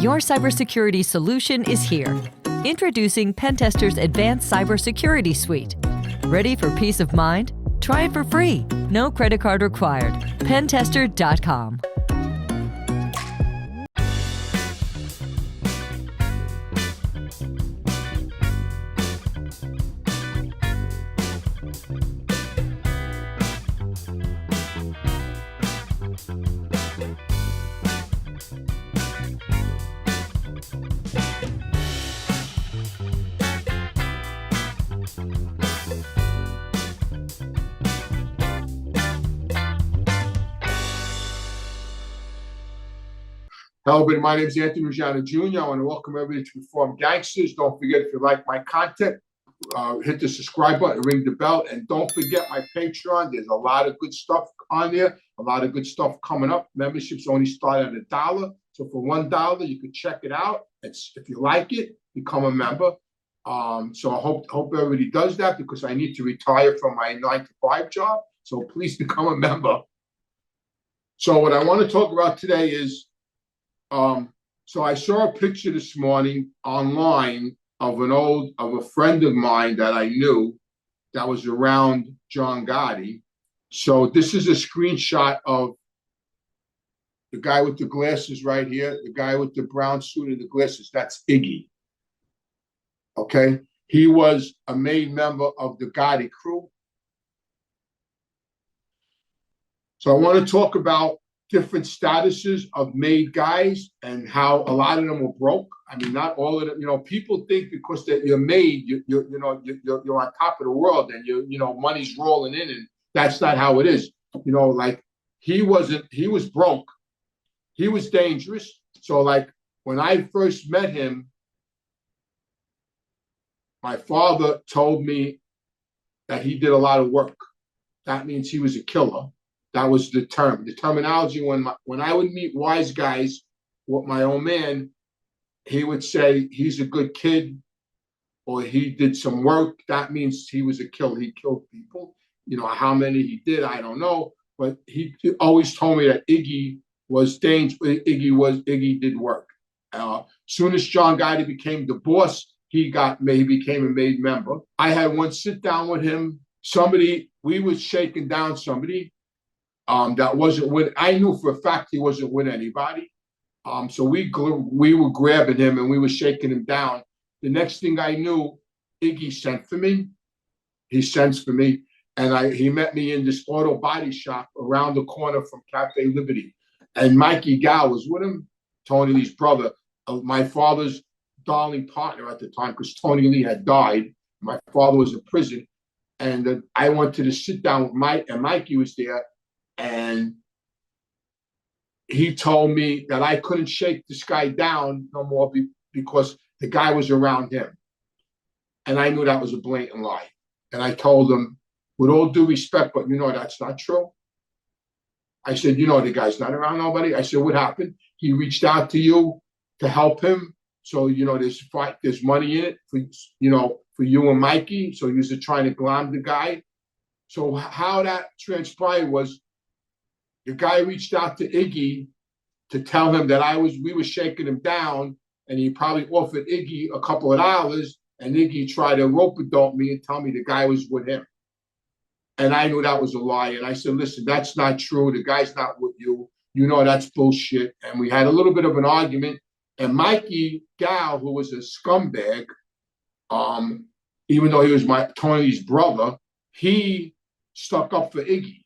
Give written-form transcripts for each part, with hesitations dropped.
Your cybersecurity solution is here. Introducing Pentester's Advanced Cybersecurity Suite. Ready for peace of mind? Try it for free. No credit card required. Pentester.com. Hello, everybody. My name is Anthony Ruggiano Jr. I want to welcome everybody to Reform Gangsters. Don't forget, if you like my content, hit the subscribe button, ring the bell, and don't forget my Patreon. There's a lot of good stuff on there, a lot of good stuff coming up. Memberships only start at $1. So for $1, you can check it out. If you like it, become a member. So I hope everybody does that, because I need to retire from my 9-to-5 job. So please become a member. So what I want to talk about today is, so I saw a picture this morning online of a friend of mine that I knew that was around John Gotti. So this is a screenshot of the guy with the glasses right here, the guy with the brown suit and the glasses. That's Iggy. Okay? He was a main member of the Gotti crew. So I want to talk about different statuses of made guys and how a lot of them were broke. I mean, not all of them. You know, people think because that you're made, you're on top of the world, and money's rolling in, and that's not how it is. You know, like he was broke. He was dangerous. So like when I first met him, my father told me that he did a lot of work. That means he was a killer. That was the term. The terminology when I would meet wise guys with my old man, he would say he's a good kid or he did some work. That means he was a killer. He killed people. You know, how many he did, I don't know. But he always told me that Iggy was dangerous. Iggy did work. Soon as John Gotti became the boss, he became a made member. I had one sit down with him. We was shaking down somebody. That wasn't with. I knew for a fact he wasn't with anybody. So we were grabbing him and we were shaking him down. The next thing I knew, Iggy sent for me. He sends for me, and he met me in this auto body shop around the corner from Cafe Liberty. And Mikey Gal was with him, Tony Lee's brother, my father's darling partner at the time, because Tony Lee had died. My father was in prison, and I went to the sit down with Mike, and Mikey was there. And he told me that I couldn't shake this guy down no more because the guy was around him. And I knew that was a blatant lie. And I told him, with all due respect, but that's not true. I said, the guy's not around nobody. I said, what happened? He reached out to you to help him. So, there's money in it for you and Mikey. So you're trying to glom the guy. So how that transpired was, the guy reached out to Iggy to tell him that we were shaking him down, and he probably offered Iggy a couple of dollars, and Iggy tried to rope-a-dope me and tell me the guy was with him. And I knew that was a lie. And I said, listen, that's not true. The guy's not with you. That's bullshit. And we had a little bit of an argument. And Mikey Gal, who was a scumbag, even though he was Tony's brother, he stuck up for Iggy.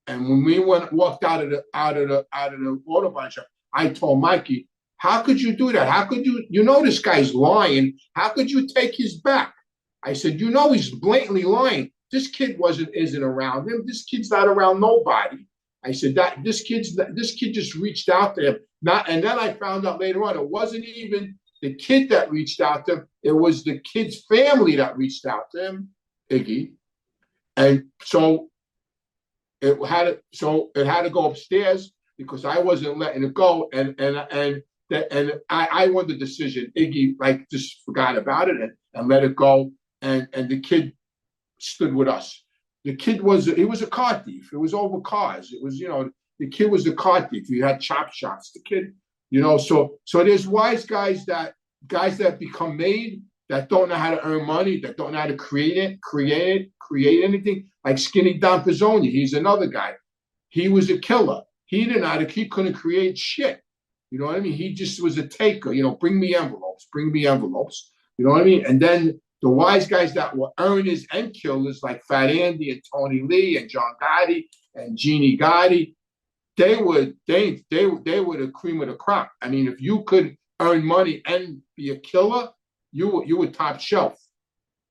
And when we walked out of the auto body shop, I told Mikey, how could you do that? How could you this guy's lying. How could you take his back? I said, he's blatantly lying. This kid isn't around him. This kid's not around nobody. I said that this kid just reached out to him. And then I found out later on, it wasn't even the kid that reached out to him. It was the kid's family that reached out to him, Iggy. And so it had to go upstairs because I wasn't letting it go, and I won the decision. Iggy just forgot about it and let it go, and the kid stood with us. The kid was a car thief. It was over cars. It was The kid was a car thief. He had chop shops. The kid, so there's wise guys that become made that don't know how to earn money, that don't know how to create anything. Like Skinny Don Pizzoni, he's another guy. He was a killer. He couldn't create shit. You know what I mean? He just was a taker. Bring me envelopes. You know what I mean? And then the wise guys that were earners and killers, like Fat Andy and Tony Lee and John Gotti and Jeannie Gotti, they were the cream of the crop. I mean, if you could earn money and be a killer, you were top shelf.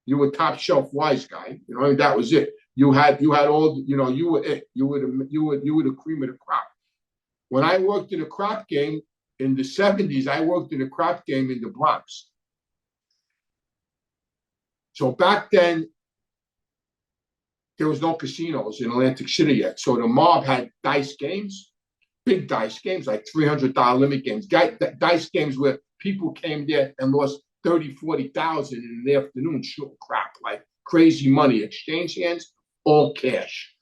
You were top shelf wise guy. You know what I mean? That was it. You had all. You were it. You were the cream of the crop. When I worked in a crop game in the 70s, I worked in a crop game in the Bronx. So back then, there was no casinos in Atlantic City yet. So the mob had dice games, big dice games, like $300 limit games, dice games where people came there and lost 30, 40,000 in the afternoon shooting crap, like crazy money, exchange hands, all cash.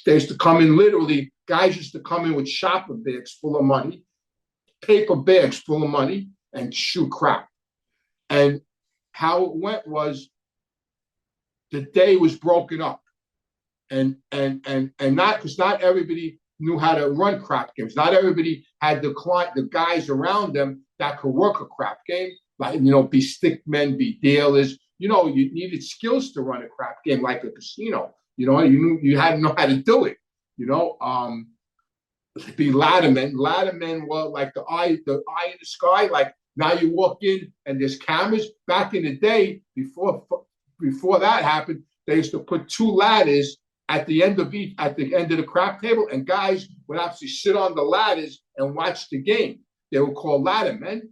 They used to come in literally, guys used to come in with shopper bags full of money, paper bags full of money, and shoot crap. And how it went was the day was broken up. And not because not everybody knew how to run crap games. Not everybody had the guys around them that could work a crap game, like, be stick men, be dealers. You needed skills to run a crap game like a casino. You had to know how to do it. Be laddermen. Laddermen were like the eye in the sky. Like now you walk in and there's cameras. Back in the day, before that happened, they used to put two ladders at the end of the crap table, and guys would actually sit on the ladders and watch the game. They were called laddermen,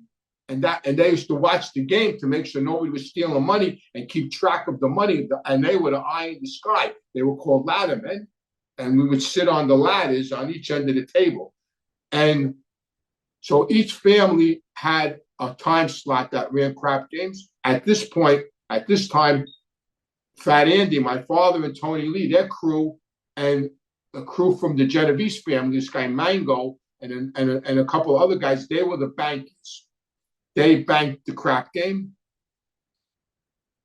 and they used to watch the game to make sure nobody was stealing money and keep track of the money. And they were the eye in the sky. They were called laddermen, and we would sit on the ladders on each end of the table. And so each family had a time slot that ran crap games. At this time, Fat Andy, my father, and Tony Lee, their crew, and a crew from the Genovese family, this guy Mango, and a couple of other guys, they were the bankers. They banked the crap game.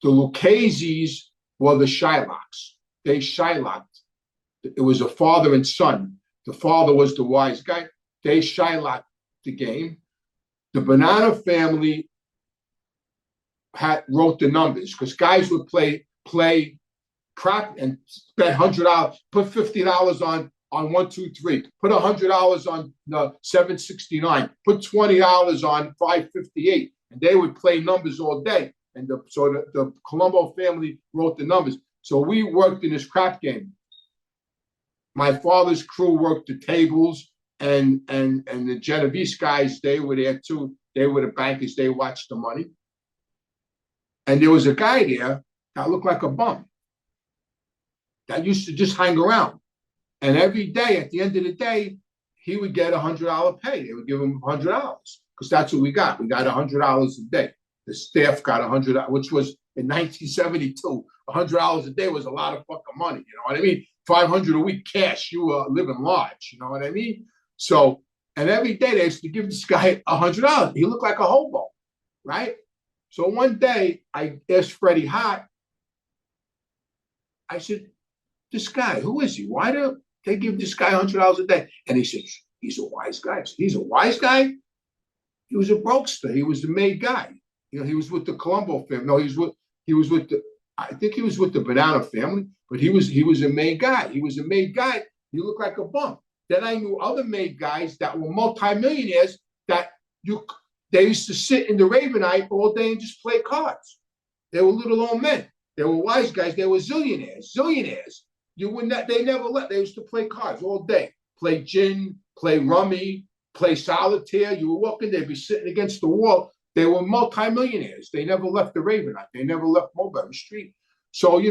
The Lucchese's were the Shylocks. They Shylocked. It was a father and son. The father was the wise guy. They Shylocked the game. The Banana family wrote the numbers because guys would play crap and bet $100, put $50 on 1, 2, 3, put $100 on the 769, put $20 on 558, and they would play numbers all day. And the Colombo family wrote the numbers. So we worked in this crap game. My father's crew worked the tables, and the Genovese guys, they were there too. They were the bankers. They watched the money. And there was a guy there that looked like a bum that used to just hang around. And every day, at the end of the day, he would get $100 pay. They would give him $100 because that's what we got. We got $100 a day. The staff got $100, which was in 1972. $100 a day was a lot of fucking money. You know what I mean? $500 a week cash. You were living large. You know what I mean? So, and every day they used to give this guy $100. He looked like a hobo, right? So one day I asked Freddie Hart, I said, this guy, who is he? Why do they give this guy $100 a day? And he said, he's a wise guy. Said, he's a wise guy? He was a brokester. He was the made guy. He was with the Colombo family. No, I think he was with the Banana family, but he was a made guy. He was a made guy. He looked like a bum. Then I knew other made guys that were multimillionaires that they used to sit in the Ravenite all day and just play cards. They were little old men. They were wise guys. They were zillionaires. They never left. They used to play cards all day, play gin, play rummy, play solitaire. You were walking, they'd be sitting against the wall. They were multimillionaires. They never left the Ravenite. They never left Mulberry Street. So,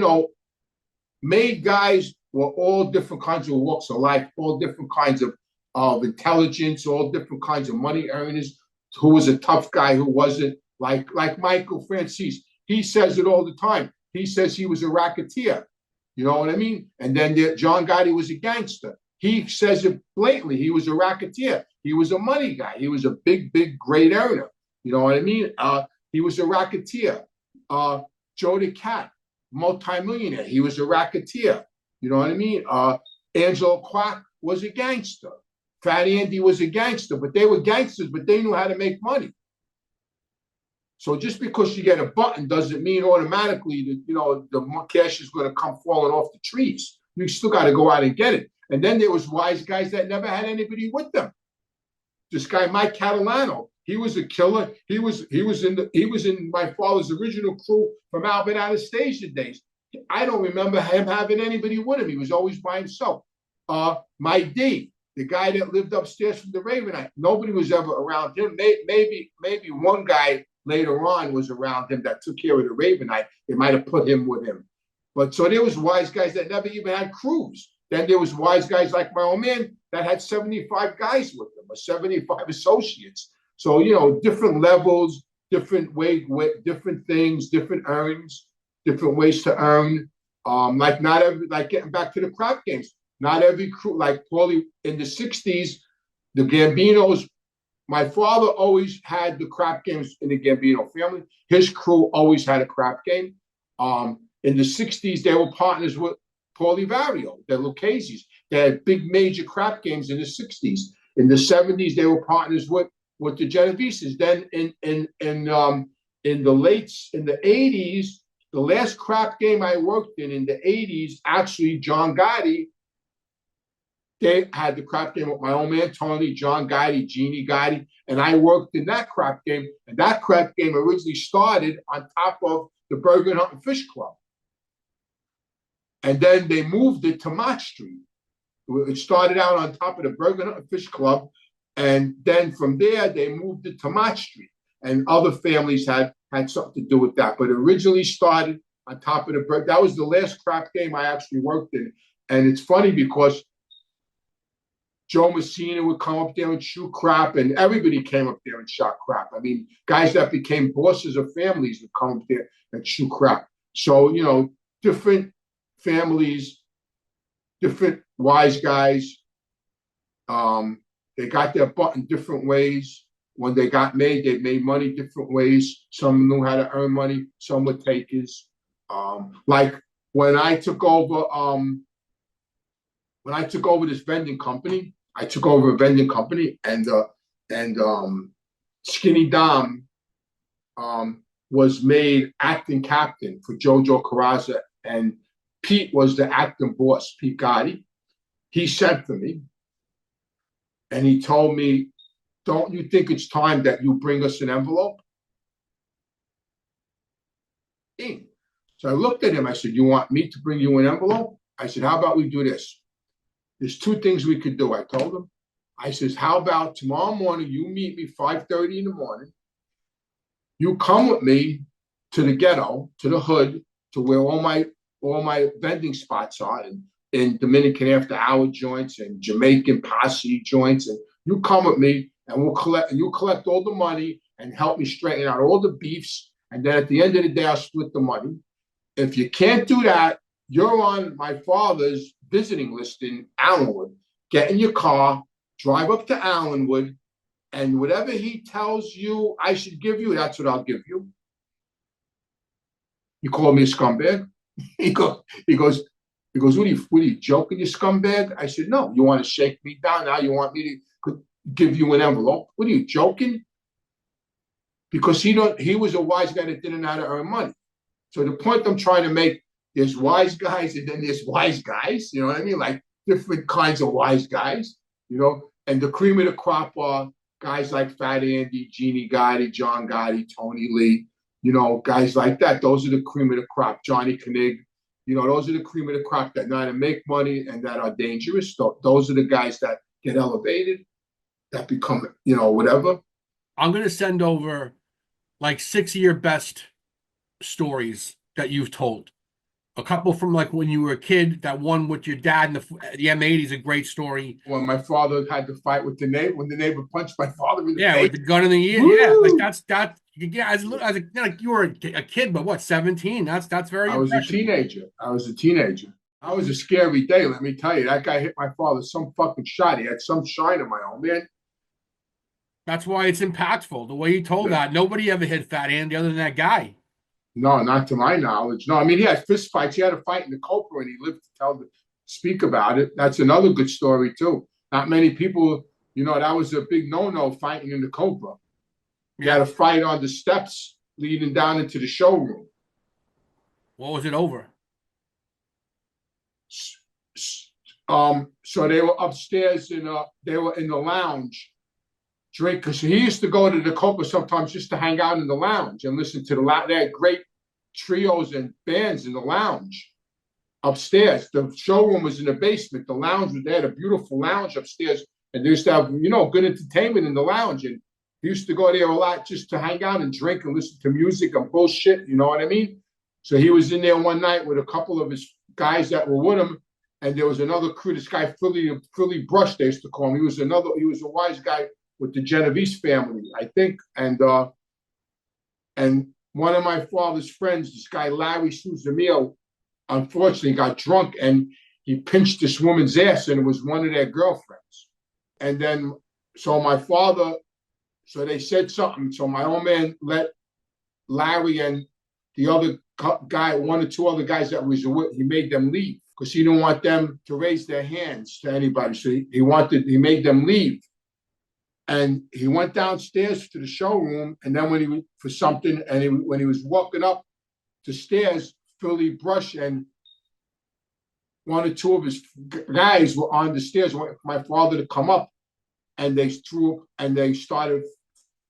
made guys were all different kinds of walks of life, all different kinds of intelligence, all different kinds of money earners, who was a tough guy, who wasn't, like Michael Franzese. He says it all the time. He says he was a racketeer. You know what I mean? And then John Gotti was a gangster. he says it blatantly. He was a racketeer. He was a money guy. He was a big, great earner. You know what I mean? He was a racketeer. Joe the Cat, multimillionaire. He was a racketeer. You know what I mean? Angelo Quack was a gangster. Fat Andy was a gangster, but they were gangsters, but they knew how to make money. So just because you get a button doesn't mean automatically that, you know, the cash is going to come falling off the trees. You still got to go out and get it. And then there was wise guys that never had anybody with them. This guy, Mike Catalano, he was a killer. He was in my father's original crew from Albert Anastasia days. I don't remember him having anybody with him. He was always by himself. My D, the guy that lived upstairs from the Ravenite, nobody was ever around him. Maybe one guy later on was around him that took care of the Ravenite. They might have put him with him. But so there was wise guys that never even had crews. Then there was wise guys like my old man that had 75 guys with them, or 75 associates. So, you know, different levels, different different things, different earnings, different ways to earn. Like getting back to the crap games. Not every crew, like Paulie in the 60s, the Gambinos, my father always had the crap games in the Gambino family. His crew always had a crap game. In the 60s, they were partners with Paulie Vario, the Lucchese's. They had big major crap games in the 60s. In the 70s, they were partners with the Genoveses. Then in the 80s, the last crap game I worked in the 80s, actually John Gotti, they had the crap game with my old man Tony, John Gotti, Jeannie Gotti, and I worked in that crap game. And that crap game originally started on top of the Burger and Hunt and Fish Club. And then they moved it to Mott Street. It started out on top of the Burger and Hunt and Fish Club. And then from there, they moved it to Mott Street. And other families had something to do with that. But it originally started on top of the Burger. That was the last crap game I actually worked in. And it's funny because Joe Messina would come up there and shoot crap, and everybody came up there and shot crap. I mean, guys that became bosses of families would come up there and shoot crap. So, you know, different families, different wise guys, they got their butt in different ways. When they got made, they made money different ways. Some knew how to earn money, some were takers. Like when I took over, this vending company, I took over a vending company, and Skinny Dom was made acting captain for Jojo Carrazza, and Pete was the acting boss, Pete Gotti. He sent for me, and he told me, "Don't you think it's time that you bring us an envelope?" So I looked at him. I said, "You want me to bring you an envelope?" I said, "How about we do this? There's two things we could do." I told him. I says, "How about tomorrow morning you meet me 5:30 in the morning. You come with me to the ghetto, to the hood, to where all my vending spots are, in Dominican after hour joints and Jamaican posse joints, and you come with me and you collect all the money and help me straighten out all the beefs, and then at the end of the day I'll split the money. If you can't do that, you're on my father's visiting list in Allenwood. Get in your car, drive up to Allenwood, and whatever he tells you I should give you, that's what I'll give you." He called me a scumbag. He goes, what are you joking, you scumbag? I said, "No, you want to shake me down now? You want me to give you an envelope? What are you joking?" Because he was a wise guy that didn't know how to earn money. So the point I'm trying to make, there's wise guys and then there's wise guys, you know what I mean? Like different kinds of wise guys, you know, and the cream of the crop are guys like Fat Andy, Jeannie Gotti, John Gotti, Tony Lee, you know, guys like that. Those are the cream of the crop. Johnny Koenig, you know, those are the cream of the crop that know how to make money and that are dangerous. Those are the guys that get elevated, that become, you know, whatever. I'm going to send over like 6 of your best stories that you've told. A couple from like when you were a kid, that one with your dad in the M80 is a great story. When my father had to fight with the neighbor, when the neighbor punched my father in the face. With the gun in the ear. Woo! Yeah, like that. Yeah, as you were a kid, but what, 17? That's very. I was a teenager. That was a scary day, let me tell you. That guy hit my father some fucking shot. He had some shine in my own man. That's why it's impactful. The way he told that, nobody ever hit Fat Andy other than that guy. No, not to my knowledge. No, I mean, he had fist fights. He had a fight in the Copa and he lived to speak about it. That's another good story, too. Not many people, that was a big no-no, fighting in the Copa. He had a fight on the steps leading down into the showroom. What was it over? So they were upstairs they were in the lounge drink, because he used to go to the Copa sometimes just to hang out in the lounge and listen to they had great trios and bands in the lounge upstairs. The showroom was in the basement. The lounge, they had a beautiful lounge upstairs, and they used to have, good entertainment in the lounge. And he used to go there a lot just to hang out and drink and listen to music and bullshit, you know what I mean? So he was in there one night with a couple of his guys that were with him, and there was another crew, this guy, Philly Brush, they used to call him. He was a wise guy with the Genovese family, I think. And one of my father's friends, this guy, Larry Suzamio, unfortunately got drunk and he pinched this woman's ass, and it was one of their girlfriends. And then, so they said something. So my old man let Larry and the other guy, one or two other guys that was with, he made them leave because he didn't want them to raise their hands to anybody. So he made them leave. And he went downstairs to the showroom, and then when he was walking up the stairs, Philly Brush and one or two of his guys were on the stairs, waiting for my father to come up, and they started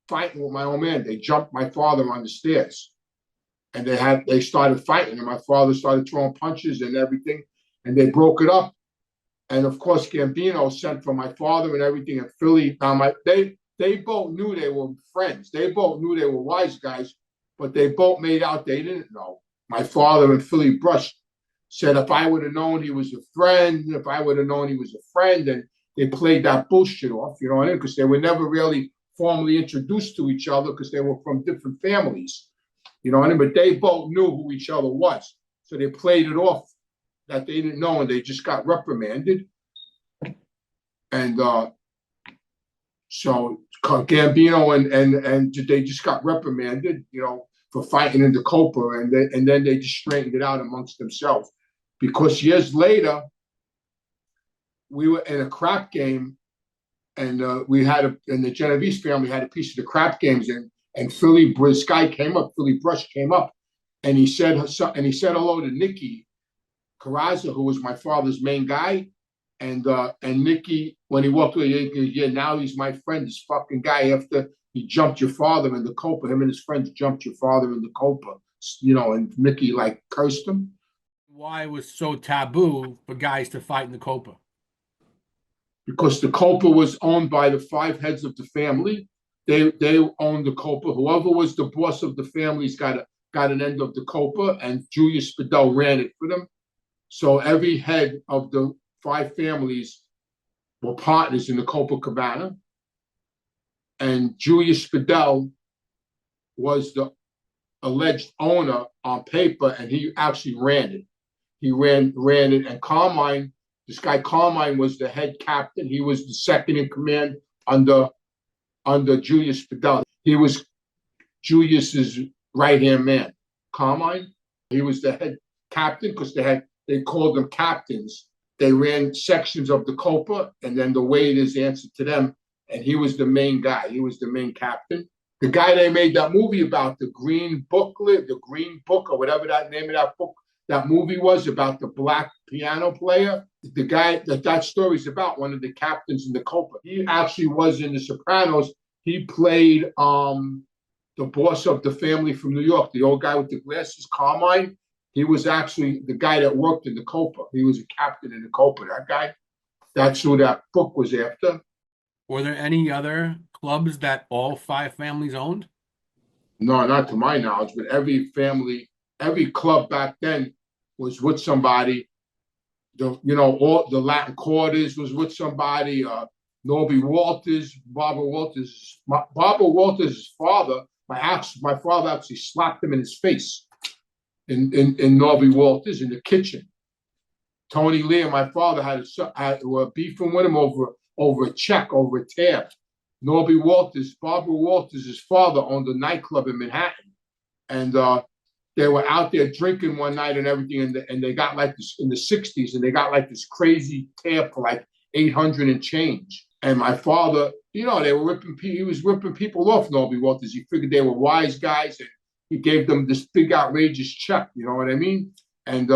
fighting with my old man. They jumped my father on the stairs, and they started fighting, and my father started throwing punches and everything, and they broke it up. And of course, Gambino sent for my father and everything. And Philly, they both knew they were friends. They both knew they were wise guys, but they both made out they didn't know. My father and Philly Brush said, if I would have known he was a friend, and they played that bullshit off, you know what I mean? Because they were never really formally introduced to each other because they were from different families, you know what I mean? But they both knew who each other was. So they played it off that they didn't know, and they just got reprimanded. And so Gambino and they just got reprimanded, for fighting in the Copa, and then they just straightened it out amongst themselves. Because years later, we were in a crap game, and and the Genovese family had a piece of the crap games, and Philly Brush came up, and he said hello to Nicky Carrazza, who was my father's main guy, and Nicky, when he walked away, he goes, yeah, now he's my friend, this fucking guy, after he jumped your father in the Copa. Him and his friends jumped your father in the Copa, and Nicky cursed him. Why it was so taboo for guys to fight in the Copa? Because the Copa was owned by the five heads of the family. They owned the Copa. Whoever was the boss of the families got an end of the Copa, and Julius Fidel ran it for them. So every head of the five families were partners in the Copacabana, and Julius Fidel was the alleged owner on paper, and he actually ran it. He ran it, and Carmine, this guy Carmine, was the head captain. He was the second in command under Julius Fidel. He was Julius's right-hand man. Carmine, he was the head captain because they called them captains. They ran sections of the Copa, and then the waiters answered to them, and he was the main guy. He was the main captain. The guy they made that movie about, the Green Book, or whatever that name of that book, that movie was about the black piano player. The guy that story's about, one of the captains in the Copa. He actually was in The Sopranos. He played the boss of the family from New York, the old guy with the glasses, Carmine. He was actually the guy that worked in the Copa. He was a captain in the Copa, that guy. That's who that book was after. Were there any other clubs that all five families owned? No, not to my knowledge, but every club back then was with somebody. All the Latin Quarters was with somebody. Barbara Walters' father, my father actually slapped him in his face in Norby Walters in the kitchen. Tony Lee and my father were beefing with him over a check, over a tab. Barbara Walters' father owned a nightclub in Manhattan, and they were out there drinking one night and everything, and they got like this in the '60s, and they got like this crazy tab for like 800 and change. And my father, he was ripping people off, Norby Walters. He figured they were wise guys, and he gave them this big outrageous check. You know what I mean? And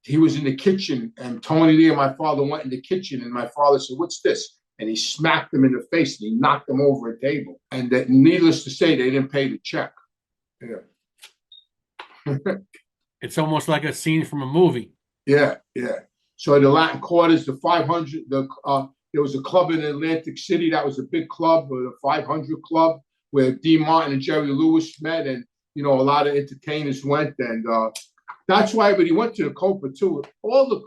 he was in the kitchen, and Tony Lee and my father went in the kitchen, and my father said, "What's this?" And he smacked them in the face, and he knocked them over a table. And that, needless to say, they didn't pay the check. Yeah. It's almost like a scene from a movie. Yeah. So the Latin Quarters, the 500, there was a club in Atlantic City that was a big club, the 500 Club, where Dean Martin and Jerry Lewis met, and a lot of entertainers went, and that's why. But he went to the Copa too. All the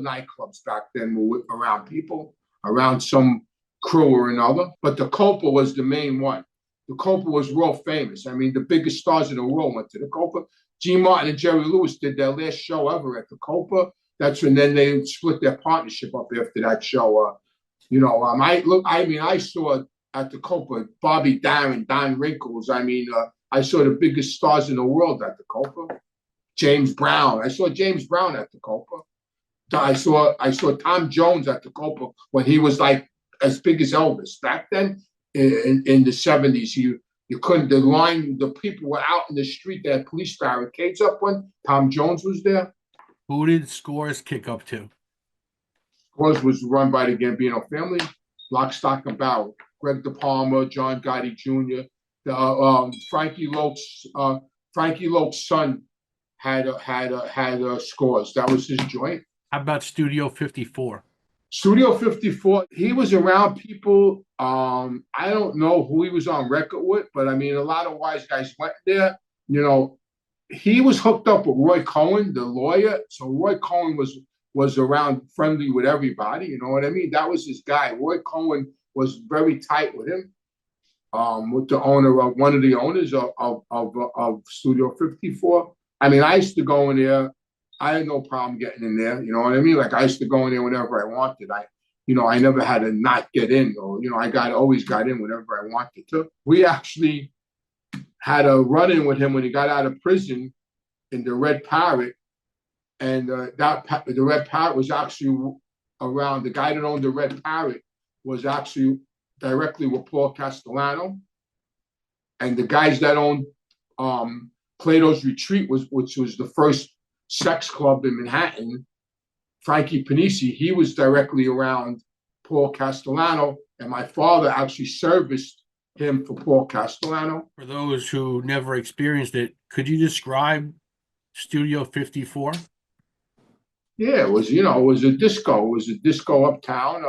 nightclubs back then were around people, around some crew or another. But the Copa was the main one. The Copa was world famous. I mean, the biggest stars in the world went to the Copa. Gene Martin and Jerry Lewis did their last show ever at the Copa. That's when then they split their partnership up after that show. I saw at the Copa Bobby Darin, Don Rickles. I saw the biggest stars in the world at the Copa. James Brown. I saw James Brown at the Copa. I saw Tom Jones at the Copa when he was like as big as Elvis. Back then, in the 70s, you couldn't, the people were out in the street, they had police barricades up when Tom Jones was there. Who did Scores kick up to? Scores was run by the Gambino family, lock, stock, and barrel. Greg DePalma, John Gotti Jr., Frankie Loke's son had Scores. That was his joint. How about Studio 54? Studio 54, he was around people. I don't know who he was on record with, but a lot of wise guys went there. He was hooked up with Roy Cohen, the lawyer. So Roy Cohen was around, friendly with everybody. You know what I mean? That was his guy. Roy Cohen was very tight with him, with the owner of one of the owners of Studio 54. I used to go in there. I had no problem getting in there. You know what I mean? Like, I used to go in there whenever I wanted. I never had to not get in, or, I always got in whenever I wanted to. We actually had a run-in with him when he got out of prison in the Red Parrot. And the Red Parrot was actually around, the guy that owned the Red Parrot was actually directly with Paul Castellano. And the guys that owned Plato's Retreat, which was the first sex club in Manhattan, Frankie Panisi, he was directly around Paul Castellano, and my father actually serviced him for Paul Castellano. For those who never experienced it, could you describe Studio 54? Yeah, it was a disco. It was a disco uptown.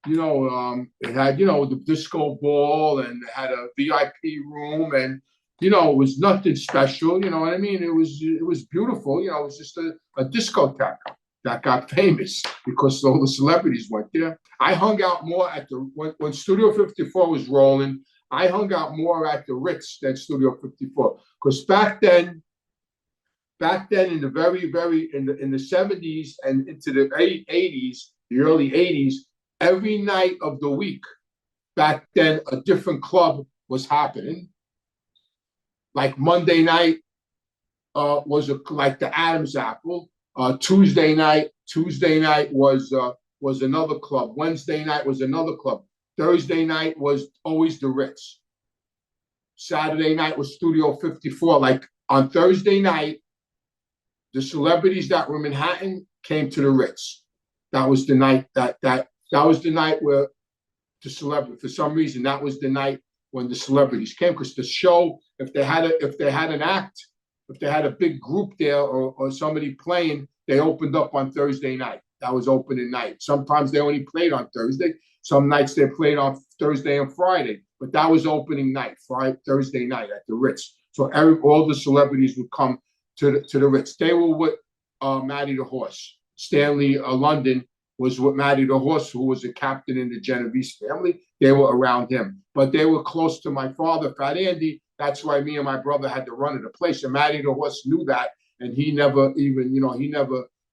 It had, the disco ball, and it had a VIP room, and it was nothing special. You know what I mean? It was beautiful. It was just a discotheque that got famous because all the celebrities went there. I hung out more when Studio 54 was rolling. I hung out more at the Ritz than Studio 54 because back then in the in the 70s and into the 80s, the early 80s, every night of the week back then a different club was happening. Like Monday night was like the Adam's Apple. Tuesday night was another club. Wednesday night was another club. Thursday night was always the Ritz. Saturday night was Studio 54. Like on Thursday night, the celebrities that were in Manhattan came to the Ritz. That was the night that was the night where the celebrity, for some reason, that was the night when the celebrities came, because the show, if they had an act, if they had a big group there or somebody playing, they opened up on Thursday night. That was opening night. Sometimes they only played on Thursday. Some nights they played on Thursday and Friday, but that was opening night, Thursday night at the Ritz. So all the celebrities would come to the Ritz. They were with Matty the Horse. Stanley London was with Matty the Horse, who was a captain in the Genovese family. They were around him, but they were close to my father, Fat Andy. That's why me and my brother had to run to the place. And Matty the Horse knew that, and he never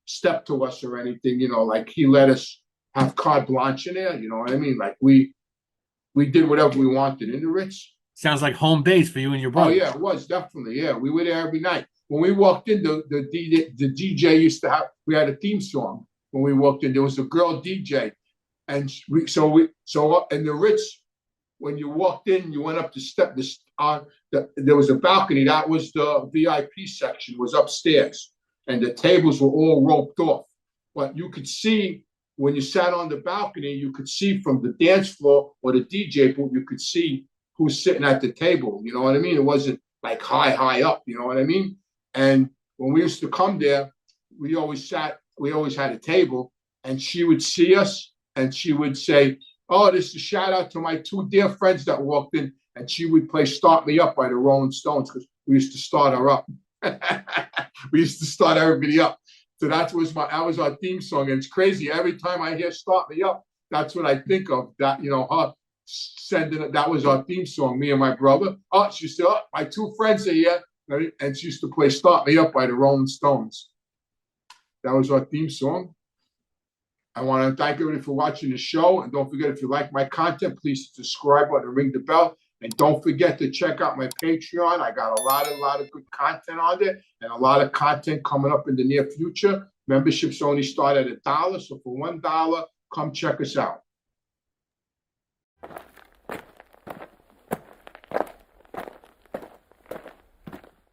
step to us or anything, like he let us have carte blanche in there, you know what I mean? Like we did whatever we wanted in the Ritz. Sounds like home base for you and your Oh brother. yeah, it was definitely. Yeah, we were there every night. When we walked in, the DJ used to have. We had a theme song when we walked in. There was a girl DJ, and in the Ritz, when you walked in, you went up the step. There was a balcony. That was the VIP section. Was upstairs, and the tables were all roped off. But you could see when you sat on the balcony, you could see from the dance floor or the DJ booth. You could see who's sitting at the table. You know what I mean? It wasn't like high up. You know what I mean? And when we used to come there, we always had a table, and she would see us and she would say, "Oh, this is a shout out to my two dear friends that walked in." And she would play Start Me Up by the Rolling Stones, because we used to start her up. We used to start everybody up. So that was our theme song. And it's crazy. Every time I hear Start Me Up, that's what I think of. That, her sending it. That was our theme song, me and my brother. Oh, she said, "Oh, my two friends are here." And she used to play Start Me Up by the Rolling Stones. That was our theme song. I want to thank everybody for watching the show. And don't forget, if you like my content, please subscribe button and ring the bell. And don't forget to check out my Patreon. I got a lot of good content on there, and a lot of content coming up in the near future. Memberships only start at $1. So for $1, come check us out.